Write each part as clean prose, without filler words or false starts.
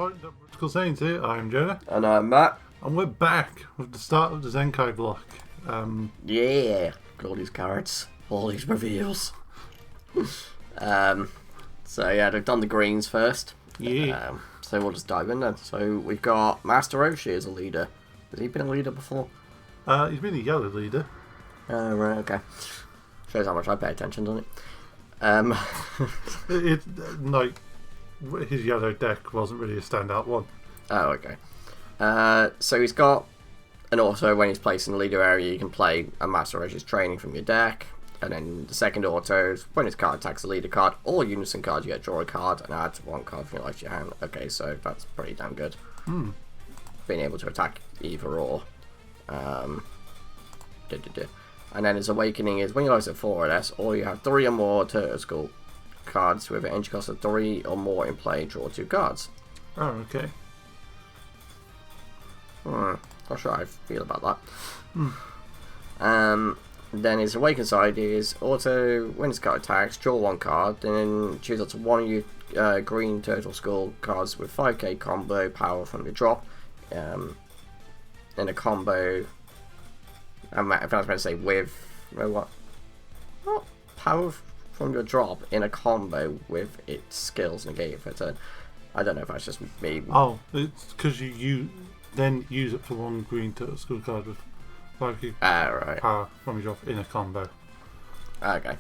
Alright, Britical Saiyans here. I'm Jonah. And I'm Matt. And we're back with the start of the Zenkai block. Yeah, got all these carrots, all these reveals. So yeah, they've done the greens first. Yeah. So we'll just dive in then. So we've got Master Roshi as a leader. Has he been a leader before? He's been a yellow leader. Oh, right, okay. Shows how much I pay attention, doesn't it? His yellow deck wasn't really a standout one. Oh, okay. So he's got an auto when he's placed in the leader area, you can play a Master Roshi's training from your deck. And then the second auto is when his card attacks the leader card or unison card, you get draw a card and add one card from your life to your hand. Okay, so that's pretty damn good. Being able to attack either or. And then his awakening is when your life's at 4 or less, or you have 3 or more Turtle School cards with an entry cost of 3 or more in play, draw 2 cards. Oh, okay. Not sure how I feel about that. Then his awaken side is auto when his card attacks, draw 1 card, then choose up to 1 of your green Turtle Skull cards with 5k combo power from your drop. In a combo, if I was meant to say with what power from your drop in a combo with its skills negated for a turn. I don't know if that's just me. Oh, it's because you then use it for 1 green Turtle School card with 5k right. power from your drop in a combo. Okay.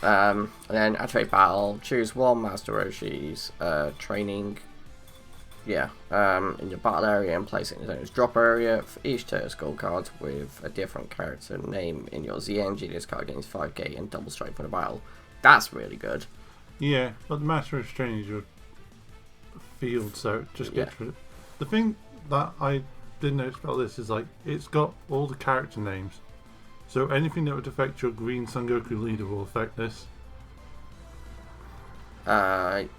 And then activate battle. Choose 1 Master Roshi's training. Yeah. In your battle area and place it in his drop area for each Turtle Skull card with a different character name in your ZNG. This card gains 5k and double strike for the battle. That's really good. Yeah, but the Master of Training is your field, so it just gets rid of. The thing that I didn't notice about this is it's got all the character names, so anything that would affect your green Son Goku leader will affect this.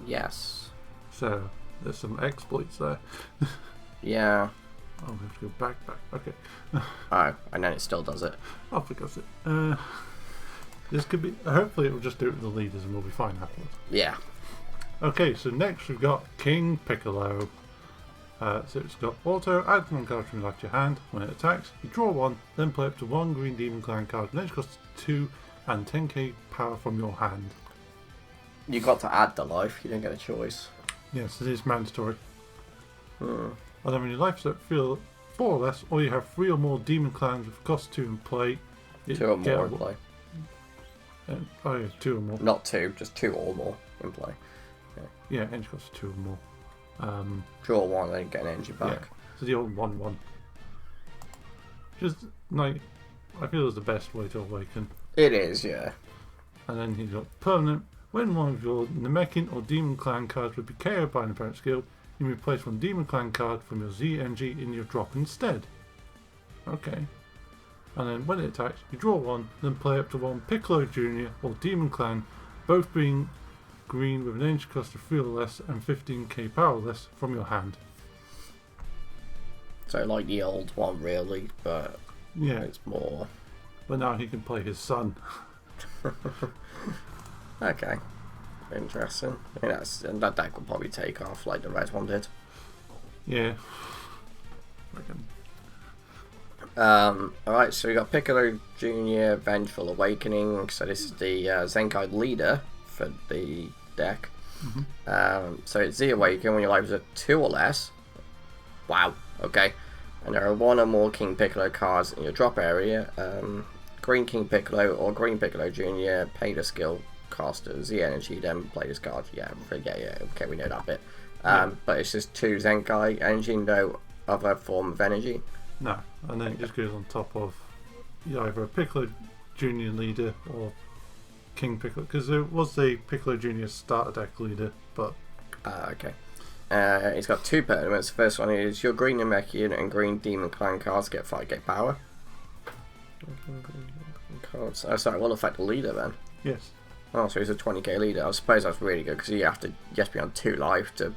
Yes. So there's some exploits there. Yeah. Oh, we have to go back. Okay. Oh, and then it still does it. I forgot it. This could be. Hopefully, it will just do it with the leaders, and we'll be fine afterwards. Yeah. Okay, so next we've got King Piccolo. So it's got auto, add 1 card from your life to your hand. When it attacks, you draw 1, then play up to 1 green Demon Clan card, and then it costs 2 and 10k power from your hand. You got to add the life, you don't get a choice. Yes, it is mandatory. And then when your life's at 4 or less, or you have 3 or more Demon Clans with cost 2 in play. 2 or more in play. Oh yeah, 2 or more. Not 2, just 2 or more in play. Yeah, energy costs 2 or more. Draw 1 and then get an energy back. Yeah, so the old 1/1. Just I feel is the best way to awaken. It is, yeah. And then he's got permanent. When one of your Namekian or Demon Clan cards would be KO'd by an opponent's skill, you may place 1 Demon Clan card from your ZNG in your drop instead. Okay. And then when it attacks, you draw 1, then play up to 1 Piccolo Jr. or Demon Clan, both being green with an energy cost of 3 or less and 15k power less from your hand. So like the old one really, but yeah, it's more. But now he can play his son. Okay. Interesting. I mean, that deck will probably take off like the red one did. Yeah. Alright, so we got Piccolo Jr. Vengeful Awakening. So this is the Zenkai leader for the deck. So it's Z Awaken when your life is at 2 or less. Wow, okay. And there are 1 or more King Piccolo cards in your drop area. Green King Piccolo or Green Piccolo Jr. pay the skill cost of Z energy, then play this card. Yeah, okay, we know that bit. But it's just 2 Zenkai energy, no other form of energy. No, and then it just goes on top of either a Piccolo Junior leader or King Piccolo, because there was a Piccolo Junior starter deck leader, but okay. It's got 2 permanents. The first one is your green Namekian and green Demon Clan cards get 5k power. Cards. Oh, sorry, will affect the leader then. Yes. Oh, so he's a 20k leader. I suppose that's really good because you have to be on 2 life to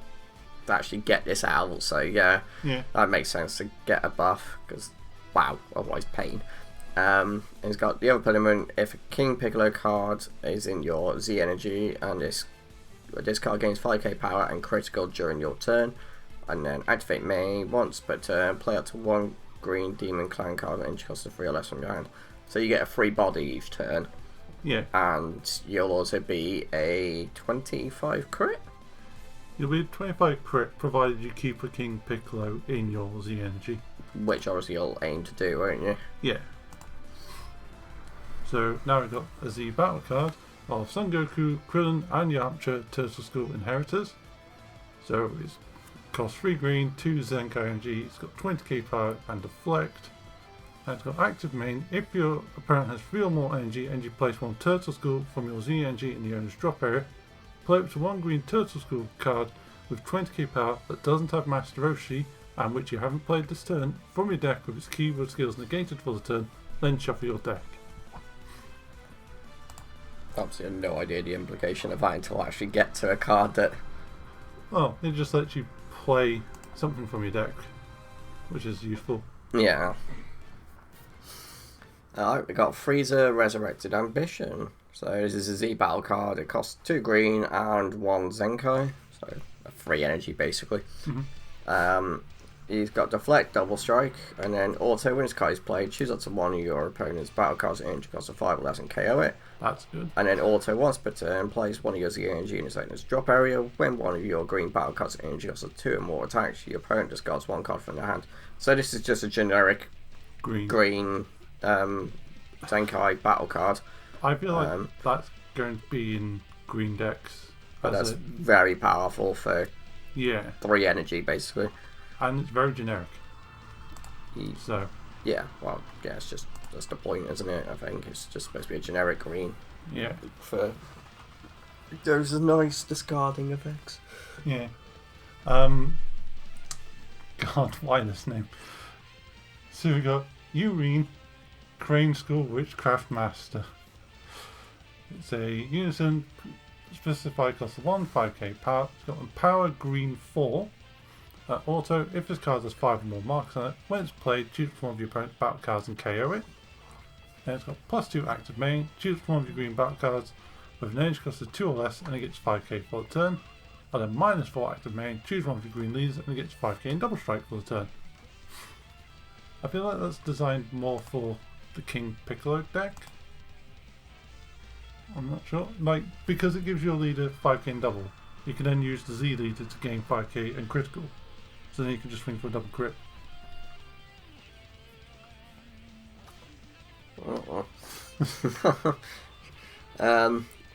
actually get this out. So yeah, that makes sense to get a buff because wow, otherwise pain. And it's got the other permanent. If a King Piccolo card is in your Z energy and this card gains 5k power and critical during your turn, and then activate main once per turn. Play up to 1 green demon clan card and cost of 3 or less from your hand. So you get a free body each turn. Yeah. And you'll also be a 25 crit. You'll be a 25 crit provided you keep a King Piccolo in your ZNG. Which obviously you'll aim to do, won't you? Yeah. So now we've got a Z battle card of Son Goku, Krillin and Yamcha Turtle School Inheritors. So it costs 3 green, 2 Zenkai energy, it's got 20k power and deflect. And it's got active main. If your opponent has 3 or more energy and you place 1 Turtle School from your ZNG in the owner's drop area, play up to 1 green Turtle School card with 20k power that doesn't have Master Roshi and which you haven't played this turn from your deck with its keyword skills negated for the turn, then shuffle your deck. Obviously I have no idea the implication of that until I actually get to a card that... Well, it just lets you play something from your deck, which is useful. Yeah. Alright, we got Frieza Resurrected Ambition. So this is a Z battle card. It costs 2 green and 1 Zenkai. So a free energy basically. He's got Deflect, Double Strike, and then auto when his card is played, choose up to 1 of your opponent's battle cards and energy cost of 5 or less and KO it. That's good. And then auto once per turn, place 1 of your Z energy in his owner's drop area. When 1 of your green battle cards and energy cost of 2 or more attacks, your opponent discards 1 card from their hand. So this is just a generic green Zenkai battle card. I feel like that's going to be in green decks. But that's very powerful for 3 energy basically. And it's very generic. So yeah, well, yeah, it's just that's the point, isn't it? I think it's just supposed to be a generic green. Yeah. For those are nice discarding effects. Yeah. God, why this name? So we got Urine, Crane School Witchcraft Master. It's a unison specified cost of 1, 5k power. It's got a power green 4. Auto, if this card has 5 or more marks on it, when it's played, choose one of your opponent's battle cards and KO it. Then it's got +2 active main, choose one of your green battle cards with an energy cost of 2 or less and it gets 5k for the turn. And then -4 active main, choose one of your green leaders and it gets 5k in double strike for the turn. I feel like that's designed more for the King Piccolo deck. I'm not sure. Like, because it gives your leader 5k in double, you can then use the Z leader to gain 5k and critical. So then you can just swing for a double crit.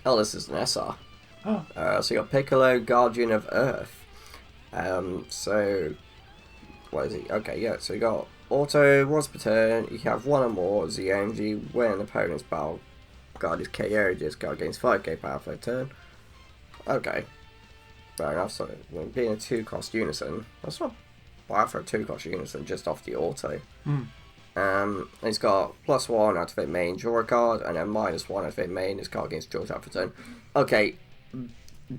Oh, this is an SR. So you got Piccolo, Guardian of Earth. So what is he? Okay, yeah. So you got auto once per turn. You have 1 or more ZMG when an opponent's battle card is KO'd. This card gains 5k power for a turn. Okay. Fair enough, so being a 2-cost unison, that's not bad for a 2-cost unison just off the auto. He's got +1 activate main, draw a card, and then -1 activate main, this card gains draw type for turn. Okay,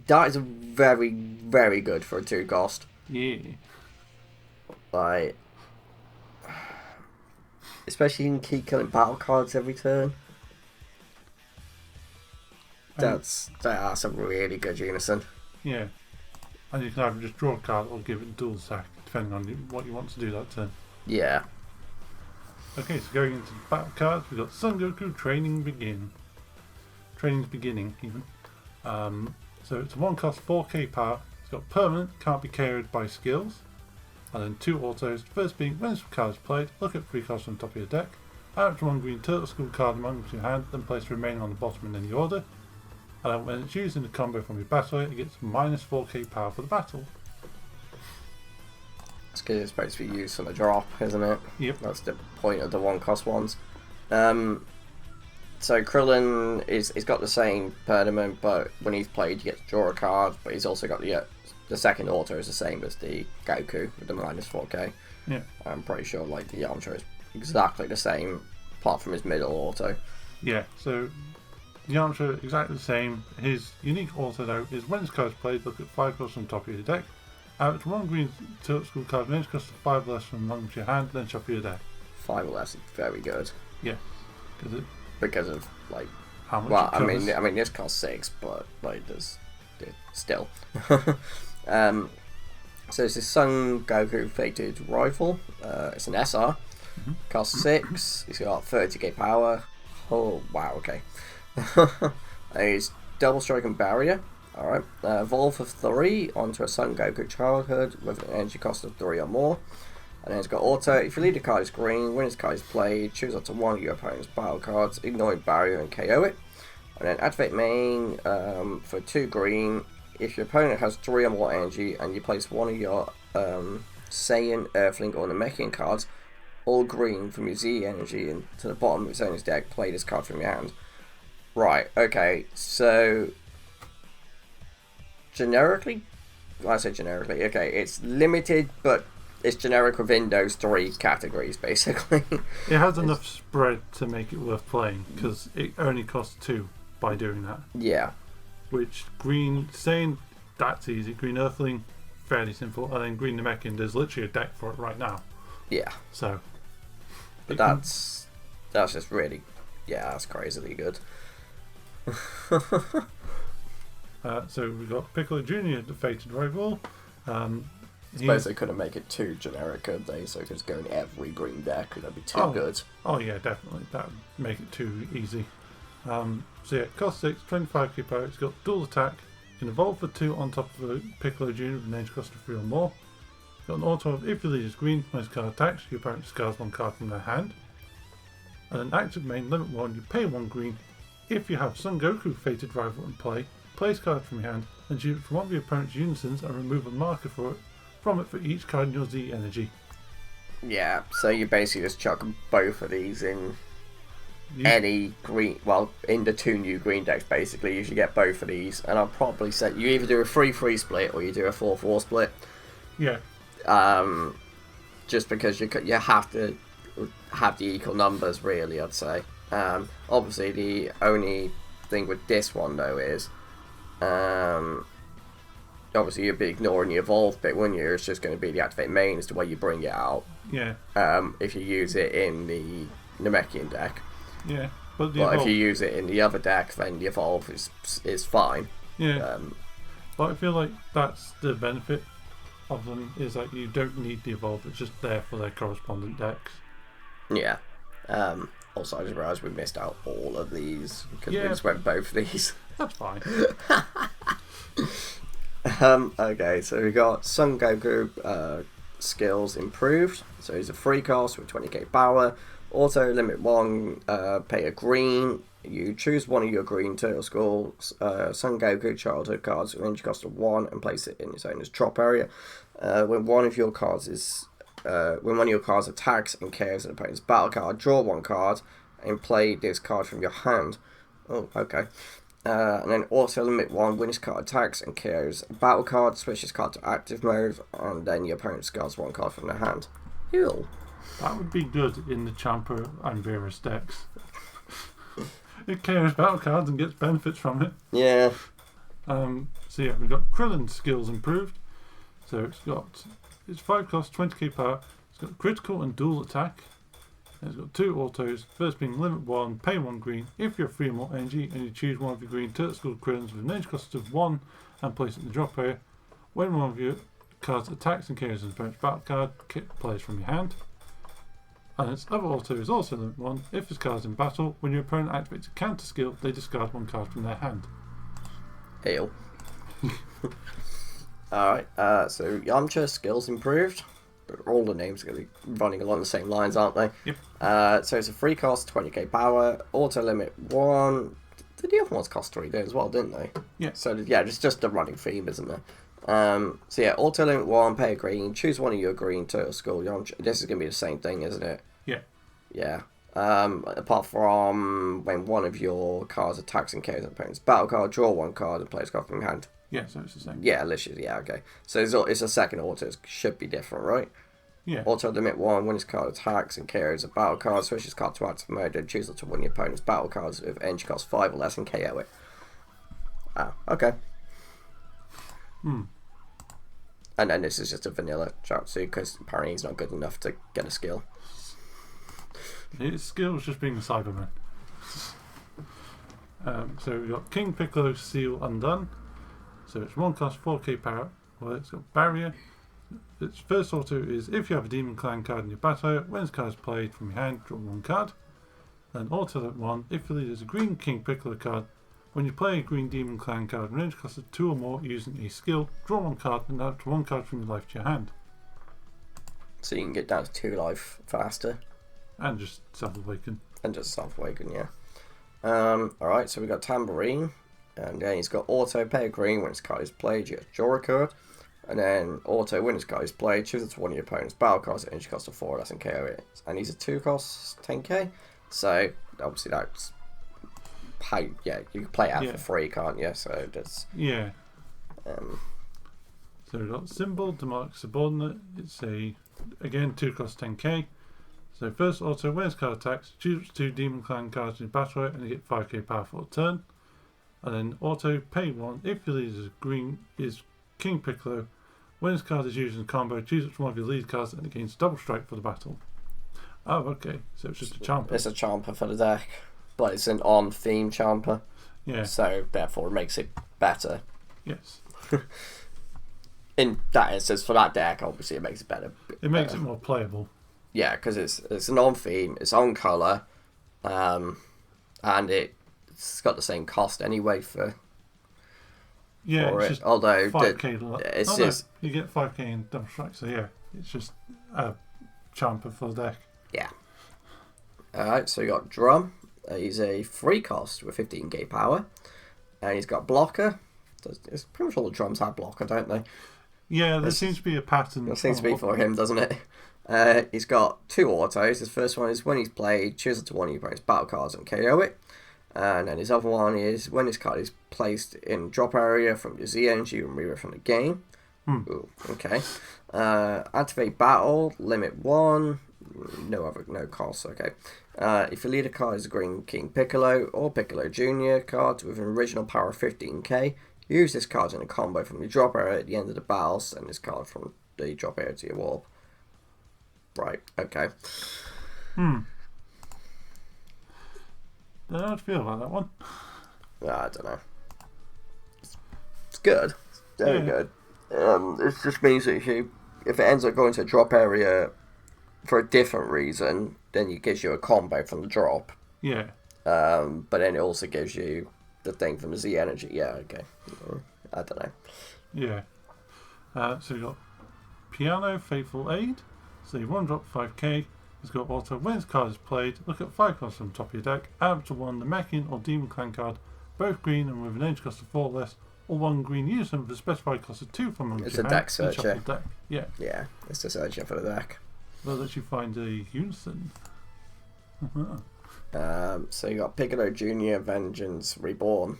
that is very, very good for a 2-cost. Yeah. Like, especially you can keep killing battle cards every turn. That's a really good unison. Yeah. And you can either just draw a card or give it a dual sack, depending on what you want to do that turn. Yeah. Okay, so going into the battle cards, we've got Son Goku Training Begin. Training's beginning, even. So it's a 1-cost 4k power. It's got permanent, can't be KO'd by skills. And then 2 autos. First being, when this card is played, look at 3 cards from the top of your deck. Add up to 1 green Turtle School card amongst your hand, then place the remaining on the bottom in any order. And then when it's used in the combo from your battle, it gets -4k power for the battle. It's because it's supposed to be used on the drop, isn't it? Yep. That's the point of the 1-cost ones. So Krillin he's got the same permanent, but when he's played, you get to draw a card. But he's also got the second auto is the same as the Goku with the -4k. Yeah. I'm pretty sure like the Yamcha is exactly the same, apart from his middle auto. Yeah. So the Yamcha exactly the same. His unique auto though is when this card is played, look at 5 cards from the top of your deck. Add up to 1 green Turtle School card, and cost 5 less from amongst your hand, then shuffle your deck. 5 or less is very good. Yeah. Because of like how much? Well, I mean this costs 6, but like there's still. So it's this Son Goku Fated Rifle. It's an SR. Costs 6. It's got 30k power. Oh, wow, okay. It's double strike and barrier. Alright. Evolve for 3 onto a Son Goku Childhood with an energy cost of 3 or more. And then it's got auto. If your leader card is green, when its card is played, choose up to one of your opponent's battle cards, ignoring barrier and KO it. And then activate main for 2 green. If your opponent has 3 or more energy and you place one of your Saiyan, Earthling, or Namekian cards, all green from your Z energy into the bottom of its owner's deck, play this card from your hand. Right, okay, so generically, I say generically, okay, it's limited, but it's generic within those 3 categories, basically. It has enough spread to make it worth playing, because it only costs 2 by doing that. Yeah. Which green Saiyan, that's easy. Green Earthling, fairly simple. And then green Namekian, there's literally a deck for it right now. Yeah. So. But that's just really, yeah, that's crazily good. So we've got Piccolo Jr., the Fated Rival. I suppose they couldn't make it too generic, could they? So it could go in every green deck. That'd be too good. Oh yeah, definitely. That would make it too easy. So yeah, cost 6, 25k power. It's got dual attack. You can evolve for 2 on top of a Piccolo Jr. with an energy cost of 3 or more. It's got an auto of if your leader is green, when this card attacks, your opponent discards 1 card from their hand. And an active main limit 1, you pay 1 green. If you have Son Goku Fated Rival in play, place card from your hand and choose it from one of your opponent's unisons and remove a marker from it for each card in your Z energy. Yeah, so you basically just chuck both of these in any green, well, in the 2 new green decks, basically. You should get both of these, and I'll probably say you either do a 3-3 split or you do a 4-4 split. Yeah. Just because you have to have the equal numbers, really, I'd say. Obviously, the only thing with this one, though, is obviously you'd be ignoring the evolve bit, wouldn't you? It's just going to be the activate main is the way you bring it out. Yeah. If you use it in the Namekian deck. Yeah. But if you use it in the other deck, then the evolve is fine. Yeah. But I feel like that's the benefit of them, is that you don't need the evolve, it's just there for their correspondent decks. Yeah. Also, I just realised we missed out all of these because we just went both of these. That's fine. Okay, so we got Son Goku skills improved. So he's a free cost with 20k power. Auto limit 1, pay a green. You choose one of your green Turtle Skull Son Goku childhood cards with an energy cost of 1 and place it in its owner's drop area. When one of your cards attacks and KOs an opponent's battle card, draw 1 card and play this card from your hand. Oh, okay. And then auto limit 1, when this card attacks and KOs a battle card, switch this card to active mode, and then your opponent discards 1 card from their hand. Ew. That would be good in the Champa and Virus decks. It KOs battle cards and gets benefits from it. Yeah. So yeah, we've got Krillin skills improved. So it's 5 cost, 20k power. It's got critical and dual attack. And it's got 2 autos. First being limit 1, pay 1 green. If you're 3 or more energy and you choose one of your green Turtle Skull Krillins with an energy cost of 1 and place it in the drop area, when one of your cards attacks and carries an opponent's battle card, plays from your hand. And its other auto is also limit 1. If this card is in battle, when your opponent activates a counter skill, they discard 1 card from their hand. Ew. Alright, so Yamcha skills improved. All the names are going to be running along the same lines, aren't they? Yep. So it's a free cost, 20k power, auto limit 1. Did the other ones cost 3 as well, didn't they? Yeah. So yeah, it's just a running theme, isn't there? So yeah, auto limit 1, pay a green, choose one of your green Turtle Skull Yamcha. This is going to be the same thing, isn't it? Yeah. Yeah. Apart from when one of your cards attacks and KOs an opponent's battle card, draw 1 card and play a card from your hand. Yeah, so it's the same. Yeah, literally, yeah, okay. So it's a second auto, it should be different, right? Yeah. Auto limit 1, when this card attacks and KOs a battle card, switch this card to active mode and choose to one of your opponent's battle cards with energy cost 5 or less and KO it. Ah, okay. And then this is just a vanilla Chatsu because apparently he's not good enough to get a skill. His skill was just being a Cyberman. So we've got King Piccolo Seal Undone. So it's 1 cost, 4k power. Well, it's got barrier. its first auto is if you have a Demon Clan card in your battle area, when this card is played from your hand, draw one card. Then auto 1, if your leader is a green King Piccolo card, when you play a green Demon Clan card in range cost of 2 or more using a skill, draw one card and add one card from your life to your hand. So you can get down to 2 life faster. And just self-awaken. Yeah. Alright, so we've got Tambourine. And then he's got auto, pay a green when his card is played, you draw a card. And then auto, when his card is played, choose it to one of your opponent's battle cards at energy cost of 4 less and KO it. And he's a 2 cost 10k. So obviously that's pay. Yeah, you can play it out for free, can't you? So that's So we've got Symbol, Demonic Subordinate. It's again 2 cost 10k. So first auto, when his card attacks, choose 2 Demon Clan cards in your battle area and you get 5k power for a turn. And then auto, pay 1 if your leader is green is King Piccolo. When his card is used in combo, choose which one of your lead cards and it gains double strike for the battle. Oh, okay. So it's just a Champer. It's a Champer for the deck, but it's an on-theme Champer. Yeah. So therefore, it makes it better. Yes. In that instance, for that deck, obviously, it makes it better. It makes it more playable. Yeah, because it's an on-theme, it's on colour, and it's got the same cost anyway for. Yeah, for it's it. just Although 5k. You get 5k in double strike. So yeah, it's just a Champer for the deck. Yeah. Alright, so you got Drum. He's a 3 cost with 15k power. And he's got Blocker. It's pretty much all the drums have Blocker, don't they? Yeah, there seems to be a pattern. There seems to be for him, doesn't it? He's got 2 autos. His first one is when he's played, choose it to one of your opponent's battle cards and KO it. And then his other one is when his card is placed in drop area from your Z energy, you remove it from the game. Ooh, okay. Activate battle, limit 1. No cost, okay. If your leader card is a green King Piccolo or Piccolo Jr. card with an original power of 15k, use this card in a combo from your drop area at the end of the battle, send this card from the drop area to your warp. Right, okay. Don't know how to feel about that one. I don't know. It's good. It's very good. It just means that if it ends up going to a drop area for a different reason, then it gives you a combo from the drop. Yeah. But then it also gives you the thing from the Z energy. Yeah, okay. I don't know. Yeah. So you've got Piano, Faithful Aid. So you 1-drop 5k. It's got auto. When this card is played, look at 5 cards from the top of your deck. Add up to 1 the Mechin or Demon Clan card, both green and with an energy cost of 4 less, or 1 green unison with a specified cost of 2 from amongst It's your a hand. deck searcher. Deck. Yeah. Yeah, it's a searcher for the deck. Well, that you find a unison. So you got Piccolo Jr., Vengeance, Reborn.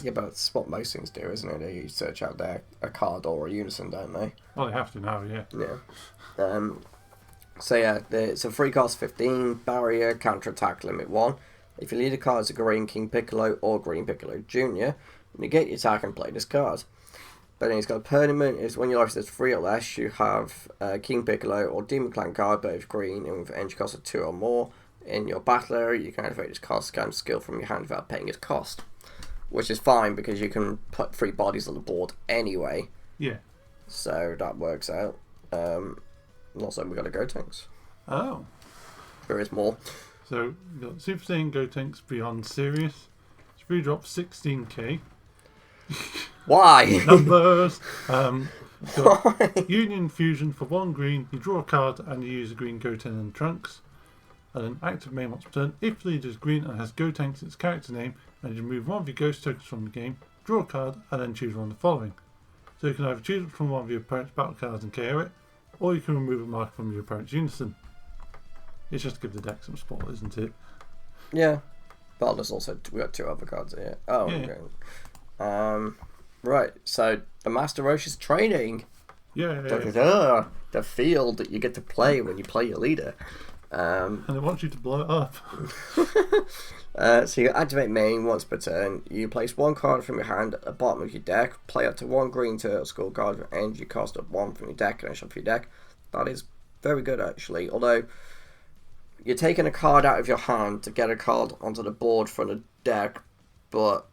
Yeah, but that's what most things do, isn't it? They search out a card or a unison, don't they? Well, they have to now, yeah. Yeah. So yeah, it's a 3 cost 15, barrier, counter attack, limit 1. If your leader card is a green King Piccolo or green Piccolo Jr., negate your attack and play this card. But then he's got a permanent, is when your life is 3 or less, you have King Piccolo or Demon Clan card, both green and with energy cost of 2 or more. In your battle area, you can activate this card scan skill from your hand without paying its cost. Which is fine because you can put 3 bodies on the board anyway. Yeah. So that works out. And also, we got a Gotenks. Oh. There is more. So, we've got Super Saiyan Gotenks Beyond Serious. 3-drop 16k. Why? Numbers! Got Union Fusion for 1 green. You draw a card and you use a green Goten and Trunks. And then active main once per turn. If the leader is green and has Gotenks its character name, and you remove 1 of your ghost tokens from the game, draw a card and then choose one of the following. So you can either choose from one of your opponent's battle cards and KO it, or you can remove a mark from your opponent's unison. It's just to give the deck some support, isn't it? Yeah. Well, there's also, we got 2 other cards here. Oh, yeah. Okay. Right, so the Master Roshi's training. Yeah. The field that you get to play when you play your leader. And it wants you to blow it up. So you activate main once per turn. You place 1 card from your hand at the bottom of your deck. Play up to 1 green turtle skull card with energy cost of 1 from your deck and a shuffle your deck. That is very good actually. Although you're taking a card out of your hand to get a card onto the board for the deck, but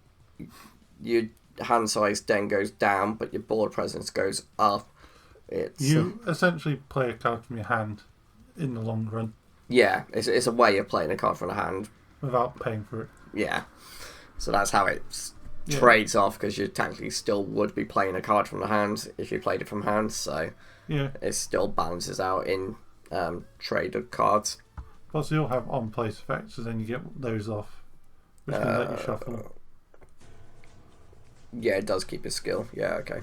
your hand size then goes down, but your board presence goes up. It's You essentially play a card from your hand in the long run. Yeah, it's a way of playing a card from the hand. Without paying for it. Yeah. So that's how it trades off, because you technically still would be playing a card from the hand if you played it from hand, so it still balances out in traded cards. Plus you'll have on-place effects, so then you get those off, which can let you shuffle. Yeah, it does keep his skill. Yeah, okay.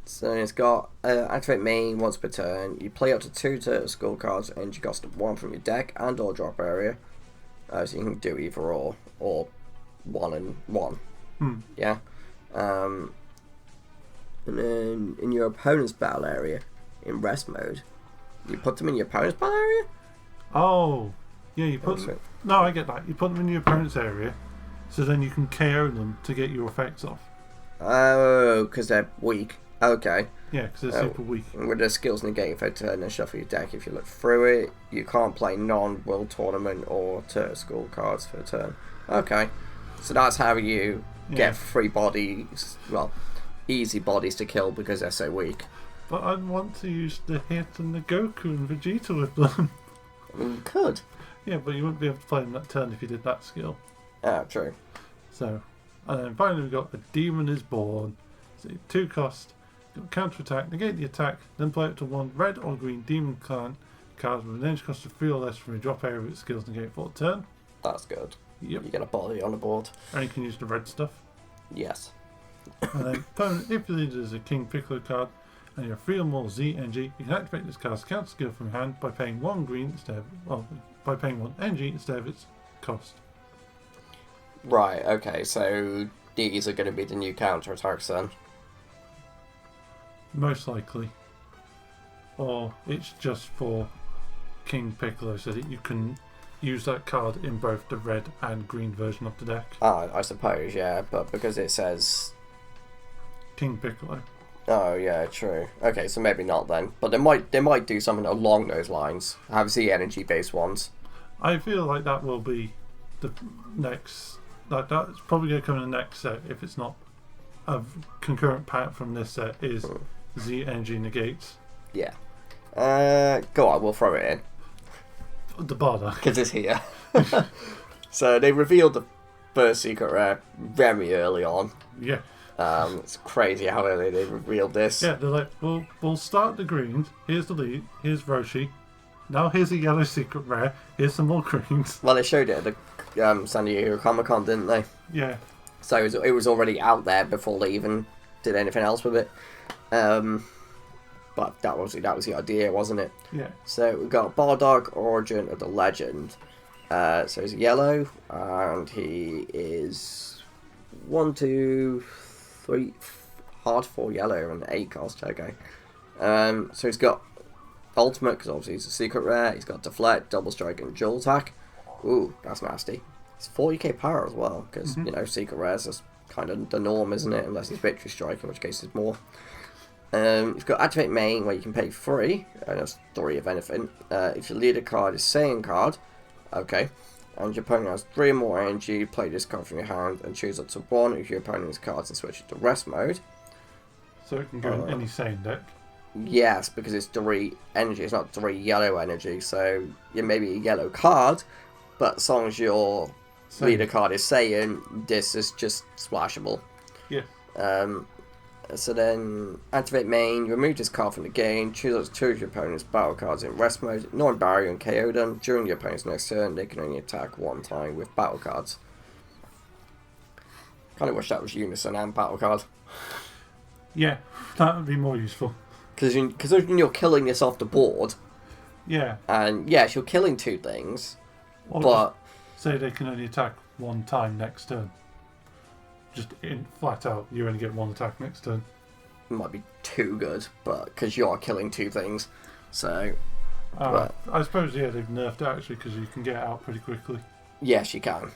So it's got activate main once per turn. You play up to 2 turtle skill cards and you cost 1 from your deck and or drop area. So you can do either or 1 and 1. Yeah. And then in your opponent's battle area, in rest mode, you put them in your opponent's battle area? Oh, yeah, you put them... No, I get that. You put them in your opponent's area, so then you can KO them to get your effects off. Oh, because they're weak. Okay. Yeah, because they're super weak. With their skills negating for a turn and shuffle your deck. If you look through it, you can't play non-World Tournament or Turtle School cards for a turn. Okay. So that's how you get free bodies, well, easy bodies to kill because they're so weak. But I'd want to use the hit and the Goku and Vegeta with them. You could. Yeah, but you wouldn't be able to play them that turn if you did that skill. Ah, true. So, and then finally we've got the Demon is Born. So 2 cost, counter attack, negate the attack, then play up to 1 red or green Demon card with an energy cost of 3 or less from your drop area of its skills negate for a turn. That's good. Yep. You get a body on the board. And you can use the red stuff. Yes. And then opponent, if your leader is a King Piccolo card and you have 3 or more ZNG, you can activate this card's counter skill from your hand by paying 1 green instead of, well, by paying 1 NG instead of its cost. Right, okay, so these are going to be the new counter attacks then. Most likely. Or it's just for King Piccolo so that you can use that card in both the red and green version of the deck. I suppose, yeah, but because it says King Piccolo. Oh yeah, true. Okay, so maybe not then. But they might do something along those lines. Have Z energy based ones. I feel like that will be the next. Like that's probably going to come in the next set if it's not a concurrent pattern from this set. Is Z energy negates. Yeah. Go on, we'll throw it in. The Bardock. Because it's here. So they revealed the first secret rare very early on. Yeah. It's crazy how early they revealed this. Yeah, they're like, we'll start the greens. Here's the lead. Here's Roshi. Now here's a yellow secret rare. Here's some more greens. Well, they showed it at the San Diego Comic-Con, didn't they? Yeah. So it was already out there before they even did anything else with it. But that was the idea, wasn't it? Yeah. So we've got Bardock, Origin of the Legend. So he's yellow, and he is 1, 2, 3, hard 4 yellow and 8 cost. Okay. So he's got Ultimate, because obviously he's a secret rare. He's got Deflect, Double Strike, and Dual Attack. Ooh, that's nasty. He's 40k power as well, because you know secret rares is kind of the norm, isn't it? Unless it's Victory Strike, in which case it's more. You've got Activate Main, where you can pay 3, and that's 3 of anything. If your leader card is Saiyan card, okay, and your opponent has 3 or more energy, play this card from your hand and choose up to 1 of your opponent's cards and switch it to rest mode. So it can go in any Saiyan deck. Yes, because it's 3 energy, it's not 3 yellow energy, so you may be a yellow card, but as long as your leader card is Saiyan, this is just splashable. Yeah. So then, activate main, you remove this card from the game, choose up to 2 of your opponent's battle cards in rest mode, ignore barrier and KO them. During your opponent's next turn, they can only attack 1 time with battle cards. Kind of wish that was Unison and battle card. Yeah, that would be more useful. Because when you're killing this off the board, yeah, and yes, you're killing 2 things, or but say they can only attack 1 time next turn. Just flat out, you only get 1 attack next turn. It might be too good, but because you are killing 2 things, so. I suppose they've nerfed it actually because you can get it out pretty quickly. Yes, you can.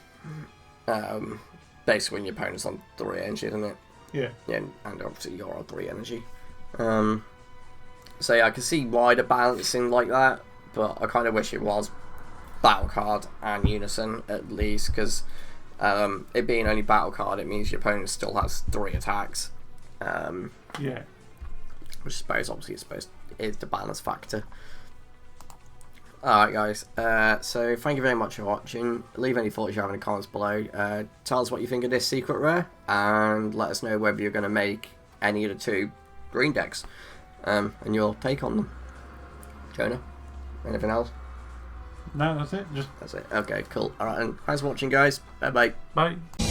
Basically, when your opponent's on 3 energy, isn't it? Yeah. Yeah, and obviously you're on 3 energy. So yeah, I can see why they're balancing like that, but I kind of wish it was battle card and Unison at least, because it being only battle card, it means your opponent still has 3 attacks. Yeah. which I suppose obviously is the balance factor. Alright guys, so thank you very much for watching. Leave any thoughts you have in the comments below. Tell us what you think of this secret rare, and let us know whether you're going to make any of the 2 green decks, and your take on them. Jonah, anything else? No, that's it. That's it. Okay, cool. Alright, and thanks for watching guys. Bye bye. Bye.